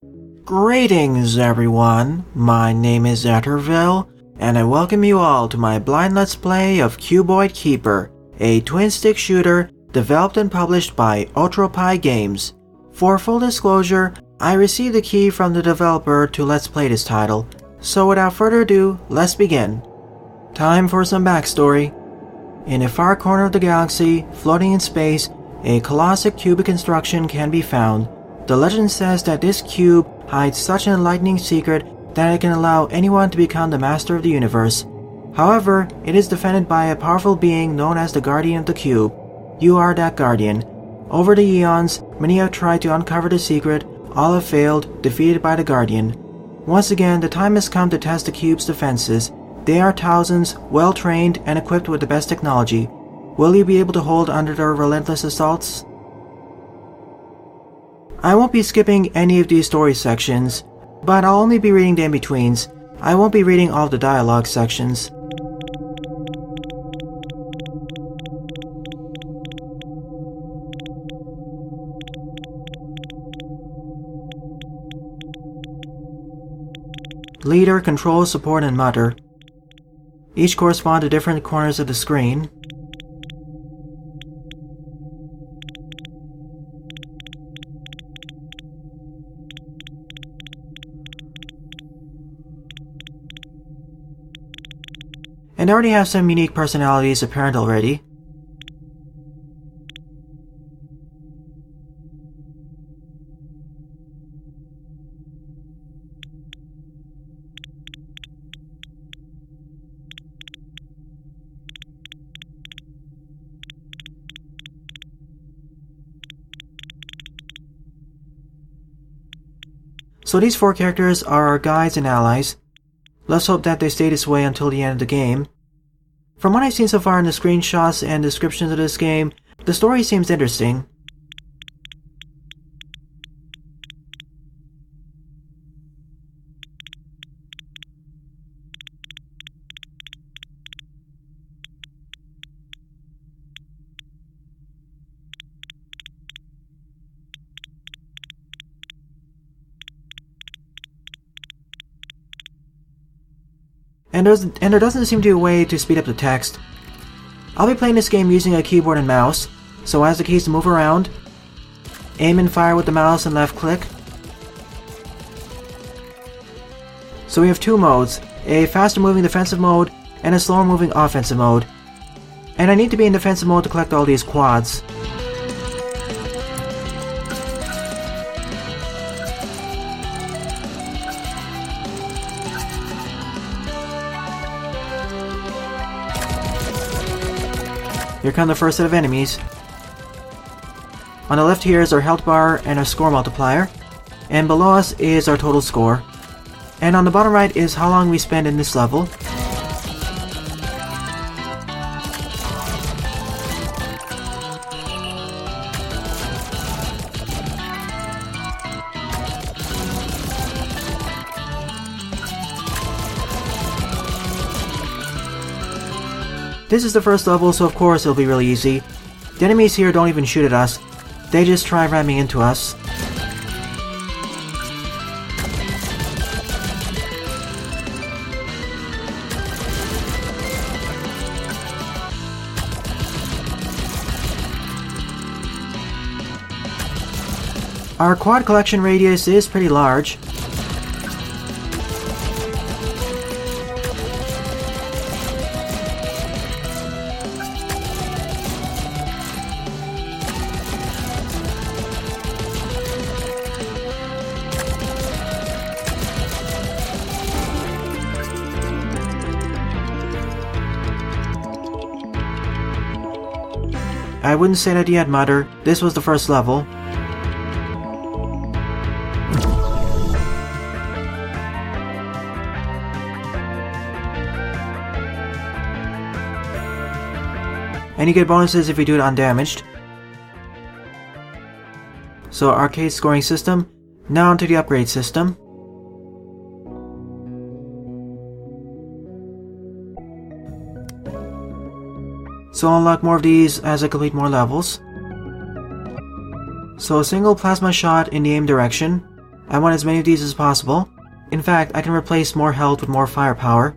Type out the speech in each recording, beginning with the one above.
Greetings everyone, my name is Ottropi, and I welcome you all to my blind let's play of Cuboid Keeper, a twin-stick shooter developed and published by Ottropi Games. For full disclosure, I received the key from the developer to let's play this title, so without further ado, let's begin. Time for some backstory. In a far corner of the galaxy, floating in space, a colossal cubic construction can be found. The legend says that this cube hides such an enlightening secret that it can allow anyone to become the master of the universe. However, it is defended by a powerful being known as the Guardian of the Cube. You are that Guardian. Over the eons, many have tried to uncover the secret, all have failed, defeated by the Guardian. Once again, the time has come to test the cube's defenses. They are thousands, well-trained, and equipped with the best technology. Will you be able to hold under their relentless assaults? I won't be skipping any of these story sections, but I'll only be reading the in-betweens. I won't be reading all the dialogue sections. Leader, Control, Support, and Mother. Each correspond to different corners of the screen. And I already have some unique personalities apparent already. So these four characters are our guides and allies. Let's hope that they stay this way until the end of the game. From what I've seen so far in the screenshots and descriptions of this game, the story seems interesting. And there doesn't seem to be a way to speed up the text. I'll be playing this game using a keyboard and mouse, so as the keys to move around, aim and fire with the mouse and left click. So we have two modes, a faster moving defensive mode and a slower moving offensive mode. And I need to be in defensive mode to collect all these quads. Here come the first set of enemies. On the left here is our health bar and our score multiplier, and below us is our total score. And on the bottom right is how long we spend in this level. This is the first level, so of course it'll be really easy. The enemies here don't even shoot at us, they just try ramming into us. Our quad collection radius is pretty large. I wouldn't say that yet, Mother. This was the first level. And you get bonuses if you do it undamaged. So arcade scoring system. Now onto the upgrade system. So I'll unlock more of these as I complete more levels. So a single plasma shot in the aim direction, I want as many of these as possible. In fact, I can replace more health with more firepower.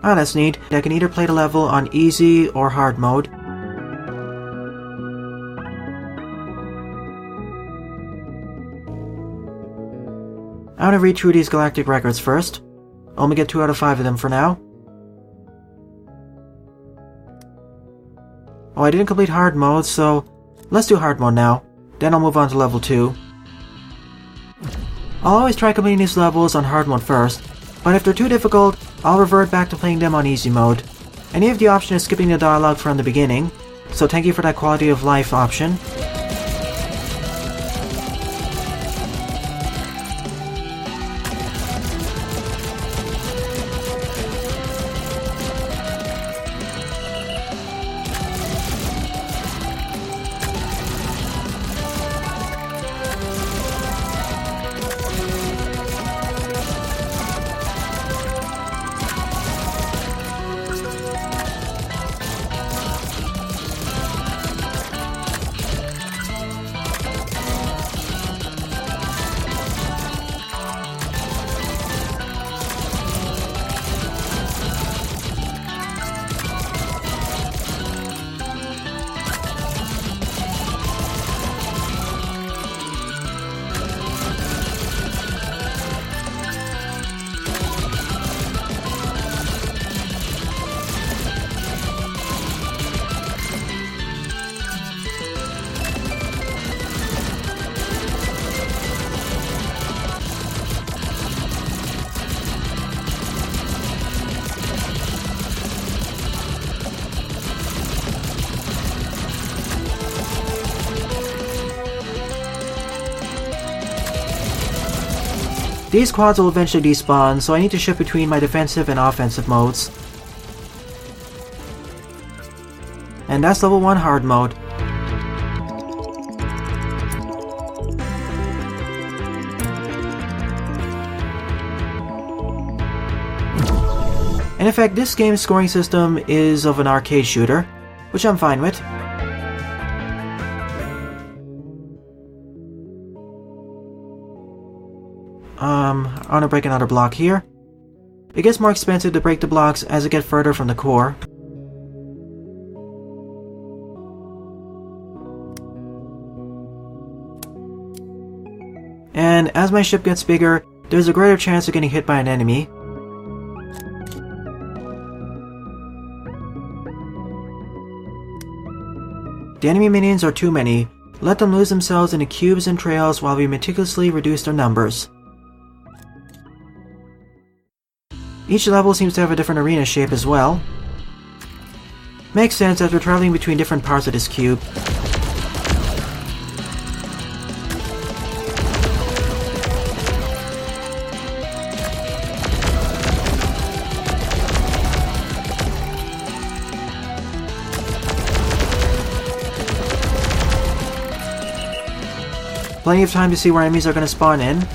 Ah, that's neat. I can either play the level on easy or hard mode. I want to read through these galactic records first. Only get 2 out of 5 of them for now. Oh, I didn't complete hard mode, so let's do hard mode now. Then I'll move on to level 2. I'll always try completing these levels on hard mode first, but if they're too difficult, I'll revert back to playing them on easy mode. And you have the option of skipping the dialogue from the beginning, so thank you for that quality of life option. These quads will eventually despawn, so I need to shift between my defensive and offensive modes. And that's level 1 hard mode. And in fact, this game's scoring system is of an arcade shooter, which I'm fine with. I want to break another block here. It gets more expensive to break the blocks as it gets further from the core. And as my ship gets bigger, there's a greater chance of getting hit by an enemy. The enemy minions are too many. Let them lose themselves in the cubes and trails while we meticulously reduce their numbers. Each level seems to have a different arena shape as well. Makes sense as we're traveling between different parts of this cube. Plenty of time to see where enemies are going to spawn in.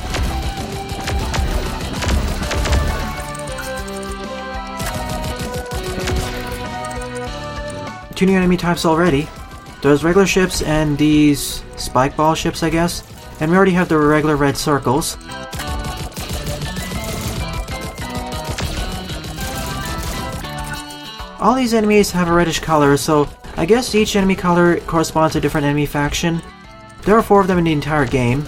Two new enemy types already. There's regular ships and these spike ball ships, I guess. And we already have the regular red circles. All these enemies have a reddish color, so I guess each enemy color corresponds to a different enemy faction. There are 4 of them in the entire game.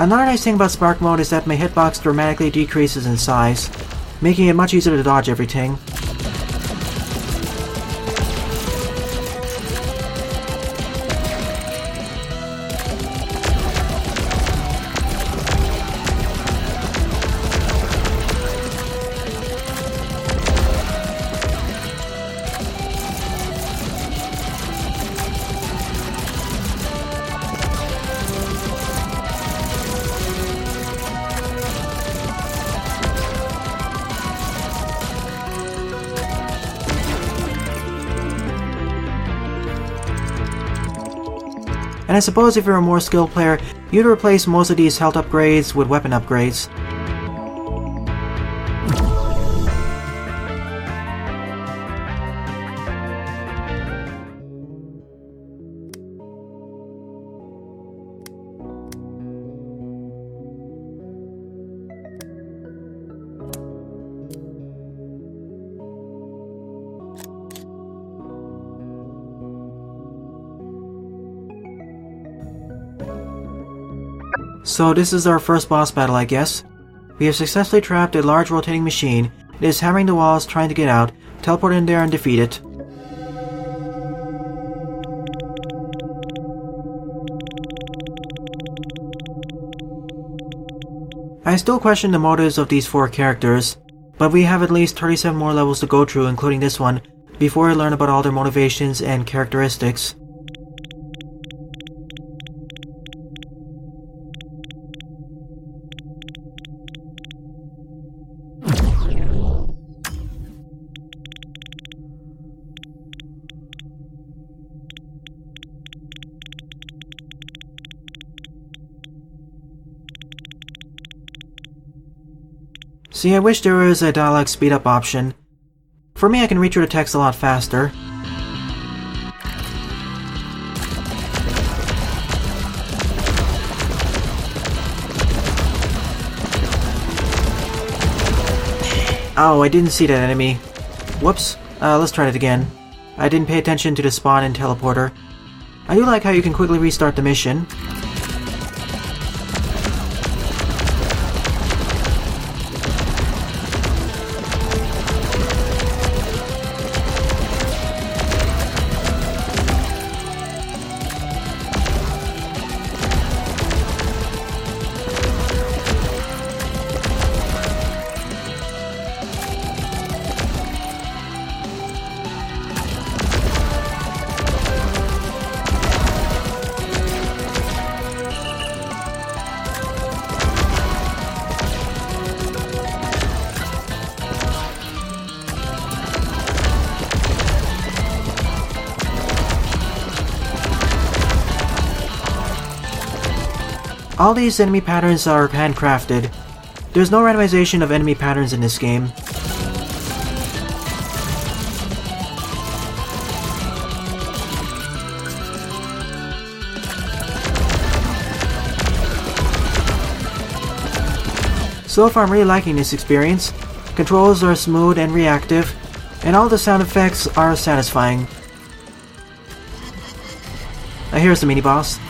Another nice thing about Spark Mode is that my hitbox dramatically decreases in size, making it much easier to dodge everything. I suppose if you're a more skilled player, you'd replace most of these health upgrades with weapon upgrades. So this is our first boss battle, I guess. We have successfully trapped a large rotating machine. It is hammering the walls, trying to get out. Teleport in there and defeat it. I still question the motives of these 4 characters, but we have at least 37 more levels to go through, including this one, before I learn about all their motivations and characteristics. See, I wish there was a dialogue speed-up option. For me, I can read through the text a lot faster. Oh, I didn't see that enemy. Whoops. Let's try it again. I didn't pay attention to the spawn and teleporter. I do like how you can quickly restart the mission. All these enemy patterns are handcrafted. There's no randomization of enemy patterns in this game. So far I'm really liking this experience. Controls are smooth and reactive, and all the sound effects are satisfying. Now here's the mini-boss.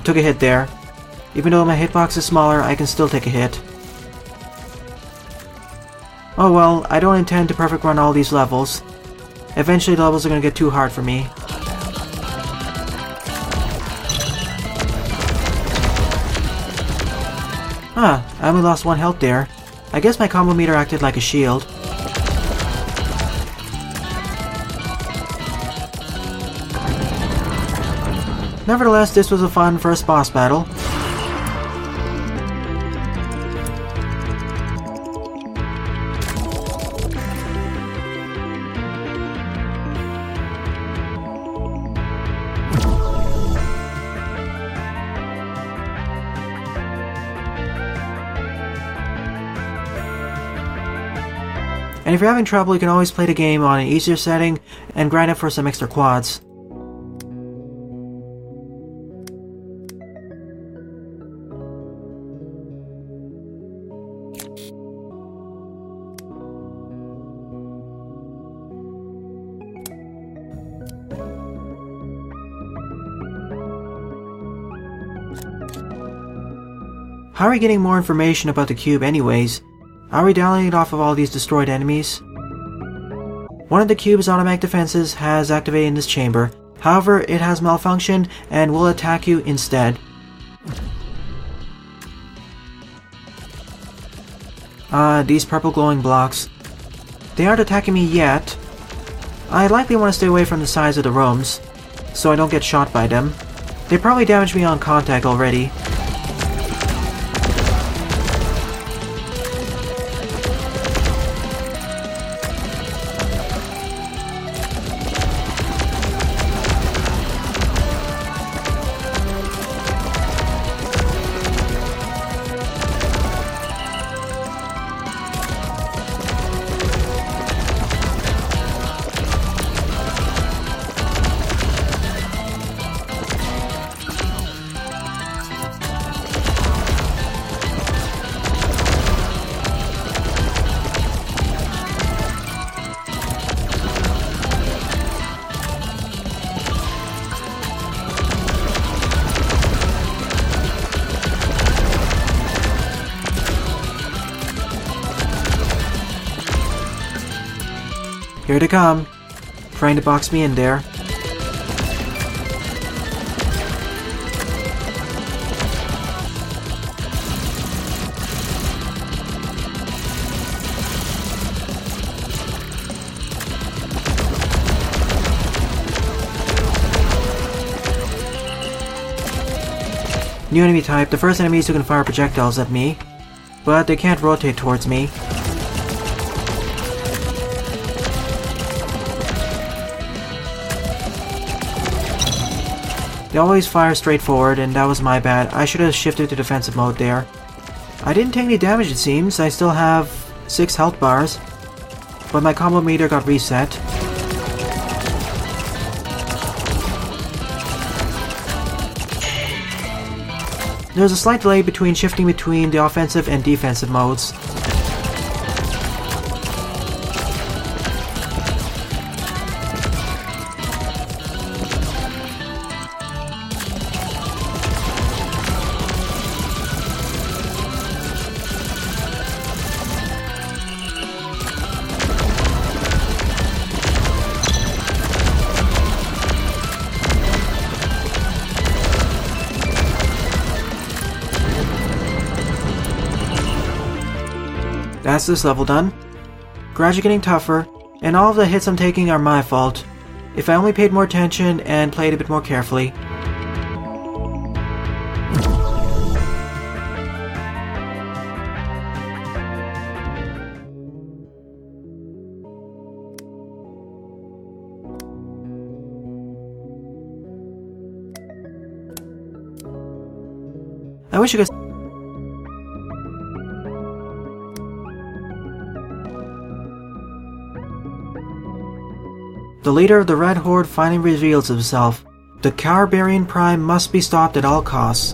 Took a hit there. Even though my hitbox is smaller, I can still take a hit. Oh well, I don't intend to perfect run all these levels. Eventually the levels are gonna get too hard for me. I only lost 1 health there. I guess my combo meter acted like a shield. Nevertheless, this was a fun first boss battle. And if you're having trouble, you can always play the game on an easier setting and grind it for some extra quads. How are we getting more information about the cube anyways? Are we downloading it off of all these destroyed enemies? One of the cube's automatic defenses has activated in this chamber. However, it has malfunctioned and will attack you instead. These purple glowing blocks. They aren't attacking me yet. I likely want to stay away from the sides of the rooms, so I don't get shot by them. They probably damaged me on contact already. Here they come, trying to box me in there. New enemy type. The first enemies who can fire projectiles at me, but they can't rotate towards me. They always fire straight forward, and that was my bad. I should have shifted to defensive mode there. I didn't take any damage, it seems. I still have 6 health bars, but my combo meter got reset. There's a slight delay between shifting between the offensive and defensive modes. That's this level done. Gradually getting tougher, and all of the hits I'm taking are my fault. If I only paid more attention and played a bit more carefully. I wish you could. The leader of the Red Horde finally reveals himself. The Barbarian Prime must be stopped at all costs.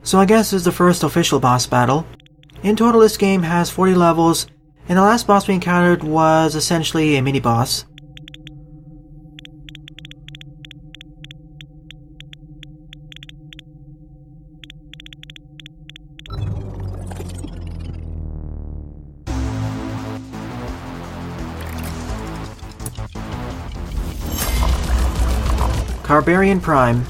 So I guess this is the first official boss battle. In total, this game has 40 levels, and the last boss we encountered was essentially a mini-boss. Barbarian Prime.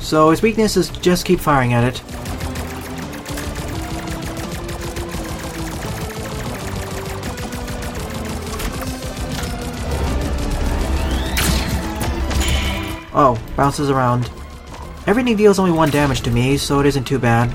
So his weakness is just keep firing at it. Oh, bounces around. Everything deals only 1 damage to me, so it isn't too bad.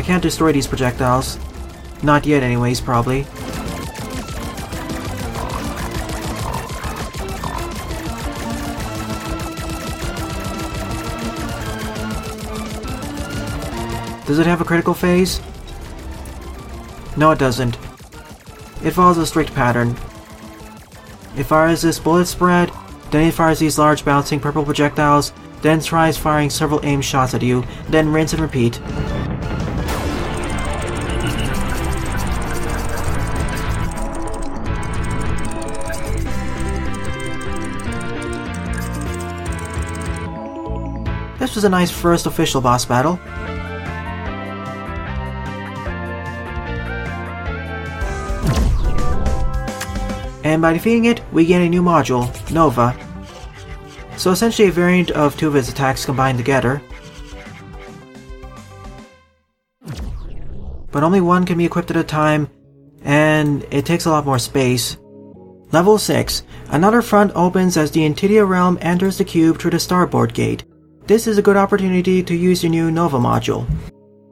can't destroy these projectiles. Not yet anyways, probably. Does it have a critical phase? No, it doesn't. It follows a strict pattern. It fires this bullet spread, then it fires these large bouncing purple projectiles, then tries firing several aim shots at you, then rinse and repeat. This was a nice first official boss battle. And by defeating it, we gain a new module, Nova. So essentially a variant of two of its attacks combined together. But only one can be equipped at a time, and it takes a lot more space. Level 6. Another front opens as the Intidia realm enters the cube through the starboard gate. This is a good opportunity to use your new Nova module,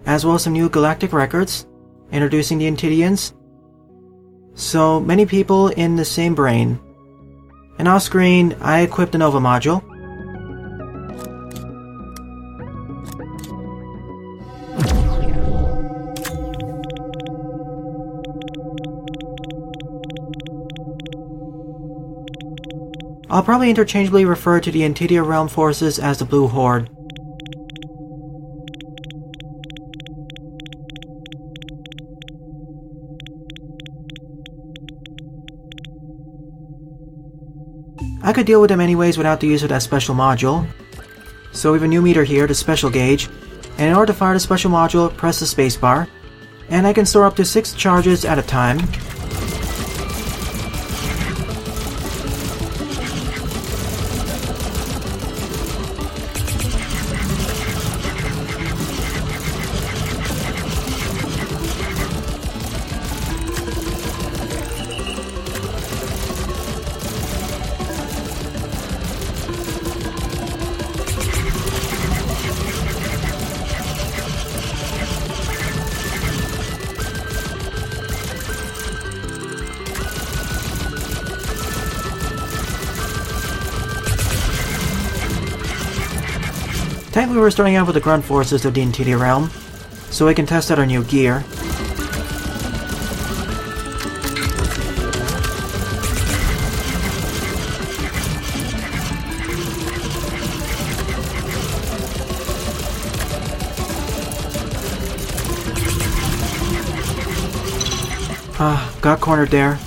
as well as some new galactic records, introducing the Intidians. So many people in the same brain. And off screen, I equipped the Nova module. I'll probably interchangeably refer to the Intidia realm forces as the Blue Horde. I could deal with them anyways without the use of that special module. So we have a new meter here, the special gauge, and in order to fire the special module, press the spacebar, and I can store up to 6 charges at a time. Technically we're starting out with the grunt forces of the Intidia realm, so we can test out our new gear. Got cornered there.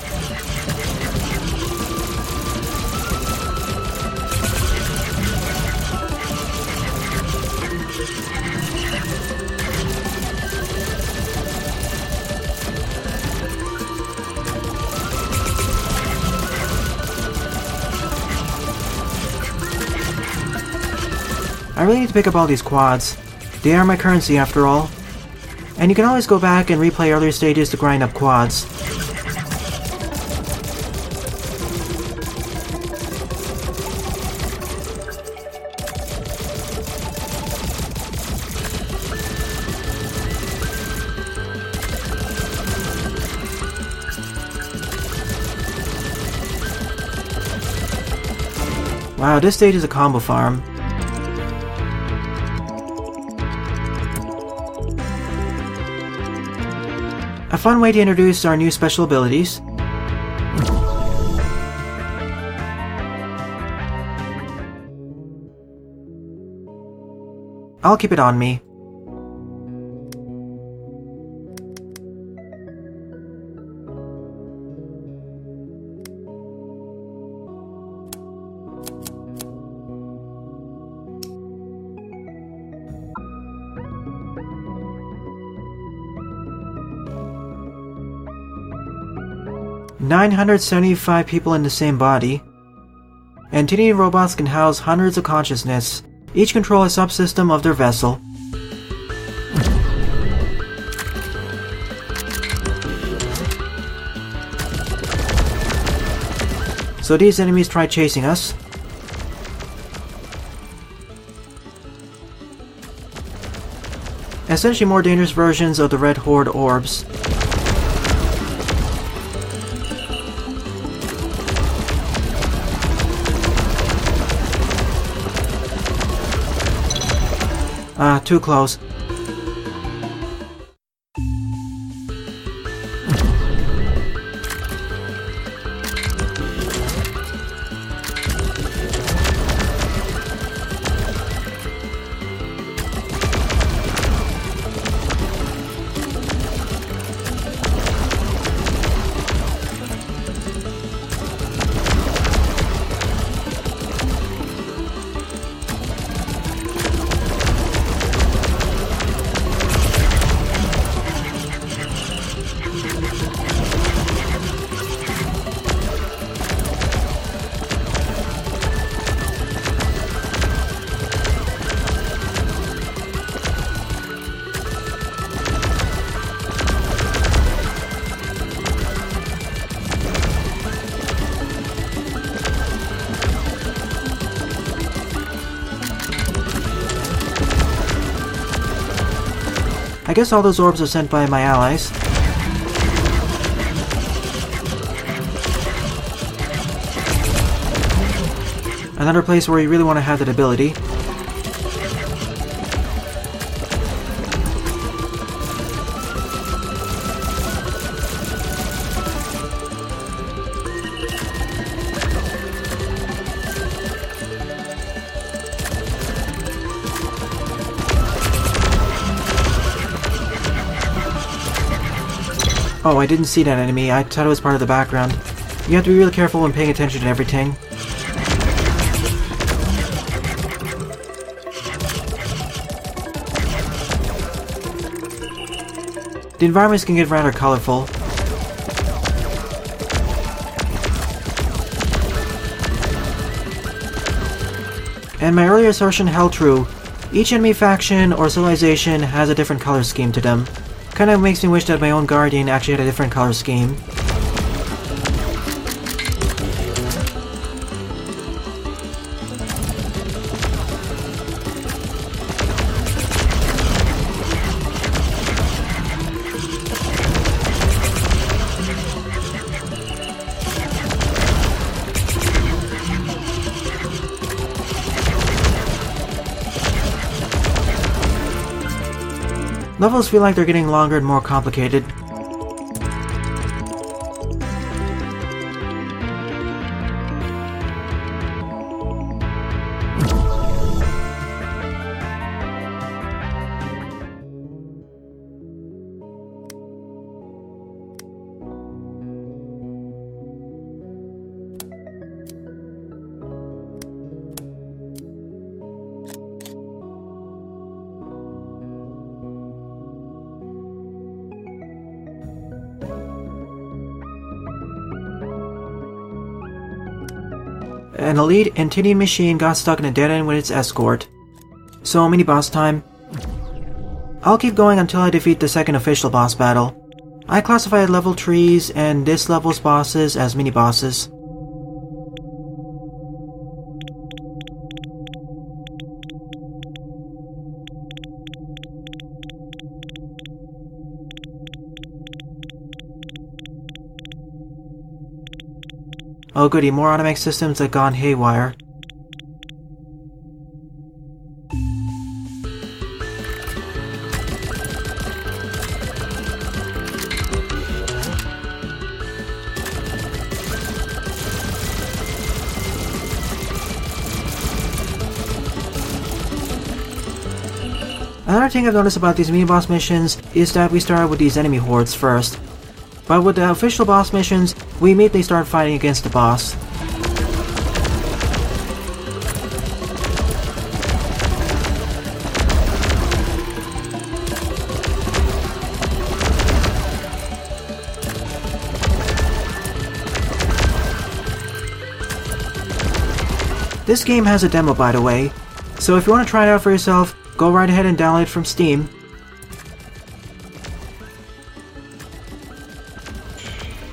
I really need to pick up all these quads. They are my currency after all. And you can always go back and replay earlier stages to grind up quads. Wow, this stage is a combo farm. A fun way to introduce our new special abilities. I'll keep it on me. "975 people in the same body. Intidian robots can house hundreds of consciousness. Each control a subsystem of their vessel. So these enemies try chasing us. essentially more dangerous versions of the Red Horde orbs. Ah, too close. I guess all those orbs are sent by my allies. Another place where you really want to have that ability. Oh, I didn't see that enemy. I thought it was part of the background. You have to be really careful when paying attention to everything. The environments can get rather colorful. And my earlier assertion held true. Each enemy faction or civilization has a different color scheme to them. Kinda makes me wish that my own Guardian actually had a different color scheme. Levels feel like they're getting longer and more complicated. An elite Antidian machine got stuck in a dead end with its escort. So, mini-boss time. I'll keep going until I defeat the second official boss battle. I classified level trees and this level's bosses as mini-bosses. Oh goody, more automatic systems that gone haywire. Another thing I've noticed about these mini-boss missions is that we start with these enemy hordes first. But with the official boss missions, we immediately start fighting against the boss. This game has a demo, by the way, so if you want to try it out for yourself, go right ahead and download it from Steam.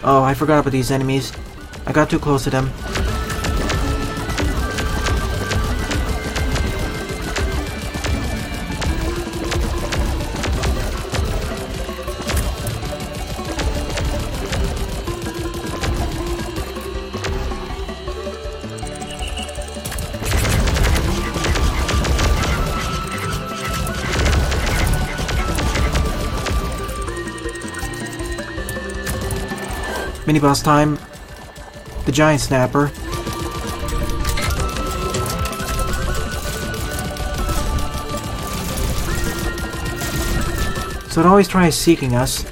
Oh, I forgot about these enemies. I got too close to them. Mini-boss time. The giant snapper. So it always tries seeking us.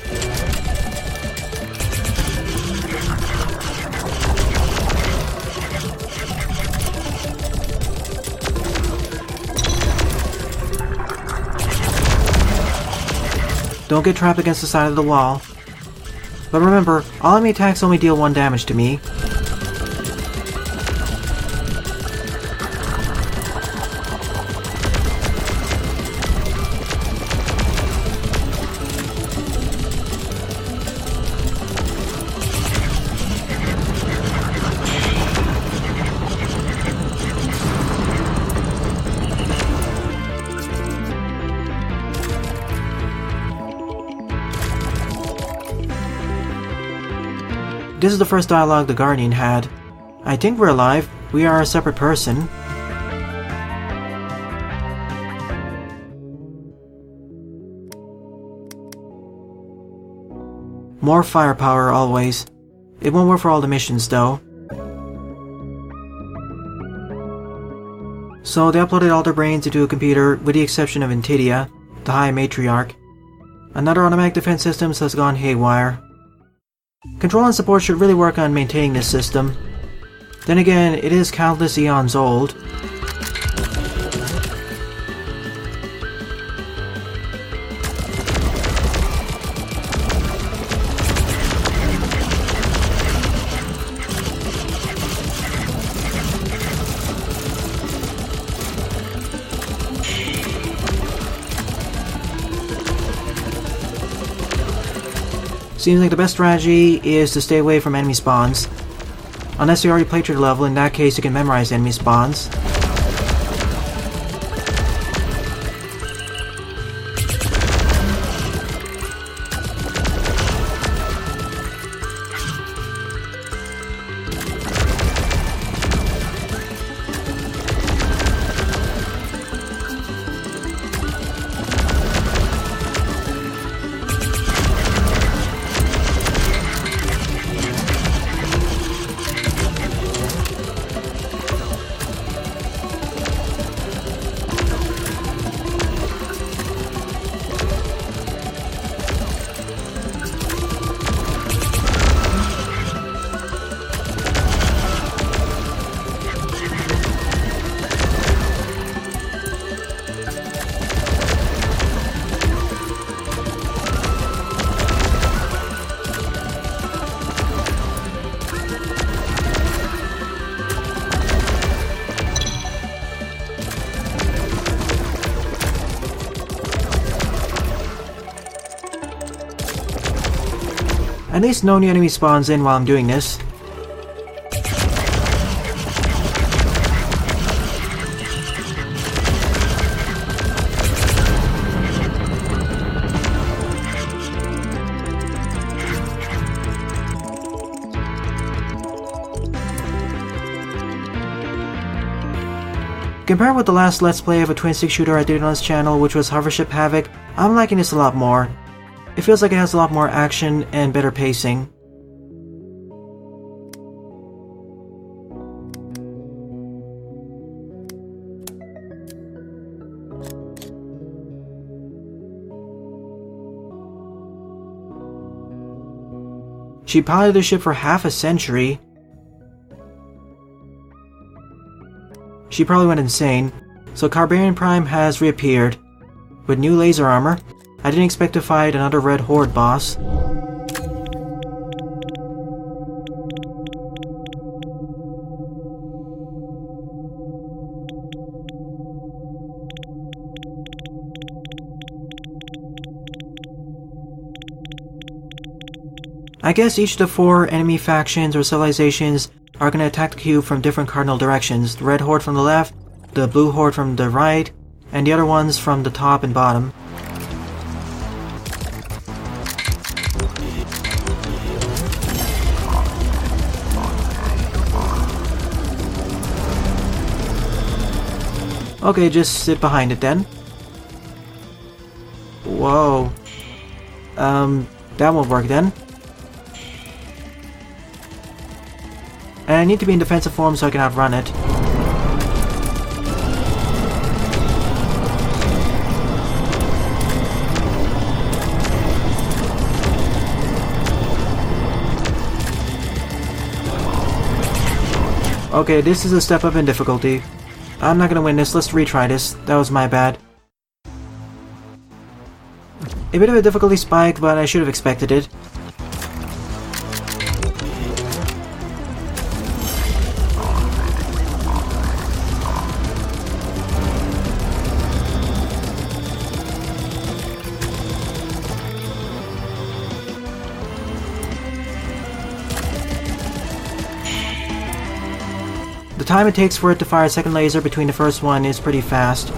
Don't get trapped against the side of the wall. But remember, all enemy attacks only deal 1 damage to me. This is the first dialogue the Guardian had. I think we're alive. We are a separate person. More firepower always. It won't work for all the missions though. So they uploaded all their brains into a computer with the exception of Intidia, the High Matriarch. Another automatic defense systems has gone haywire. Control and support should really work on maintaining this system. Then again, it is countless eons old. Seems like the best strategy is to stay away from enemy spawns. Unless you already played through the level, in that case you can memorize enemy spawns. At least no new enemy spawns in while I'm doing this. Compared with the last Let's Play of a twin-stick shooter I did on this channel, which was Hovership Havoc, I'm liking this a lot more. It feels like it has a lot more action and better pacing. She piloted the ship for half a century. She probably went insane, so Carbarian Prime has reappeared. With new laser armor, I didn't expect to fight another Red Horde boss. I guess each of the 4 enemy factions or civilizations are going to attack the cube from different cardinal directions. The Red Horde from the left, the Blue Horde from the right, and the other ones from the top and bottom. Okay, just sit behind it then. Whoa. That won't work then. And I need to be in defensive form so I can outrun it. Okay, this is a step up in difficulty. I'm not gonna win this, let's retry this. That was my bad. A bit of a difficulty spike, but I should have expected it. The time it takes for it to fire a second laser between the first one is pretty fast.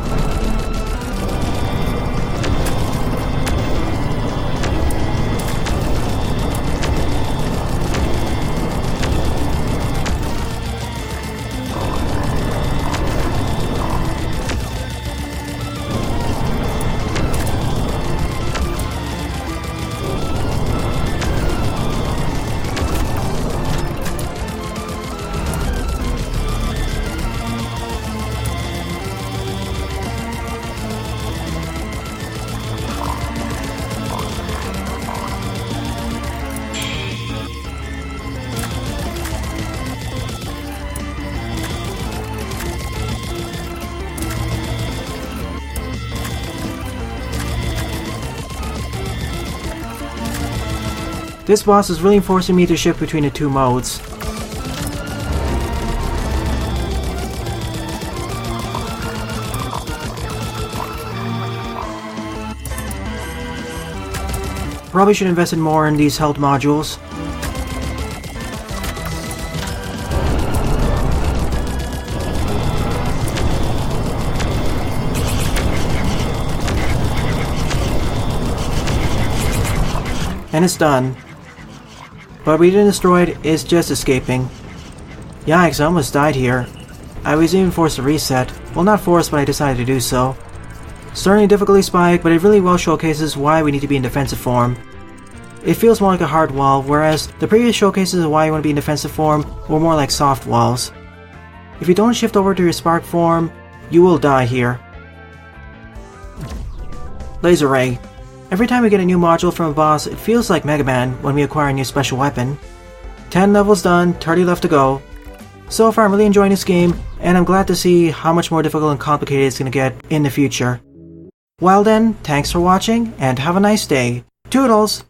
This boss is really forcing me to shift between the two modes. Probably should invest in more in these health modules. And it's done. But we didn't destroy it, it's just escaping. Yikes, I almost died here. I was even forced to reset. Well, not forced, but I decided to do so. Certainly a difficulty spike, but it really well showcases why we need to be in defensive form. It feels more like a hard wall, whereas the previous showcases of why you want to be in defensive form were more like soft walls. If you don't shift over to your spark form, you will die here. Laser Ray. Every time we get a new module from a boss, it feels like Mega Man when we acquire a new special weapon. 10 levels done, 30 left to go. So far I'm really enjoying this game, and I'm glad to see how much more difficult and complicated it's going to get in the future. Well then, thanks for watching, and have a nice day. Toodles!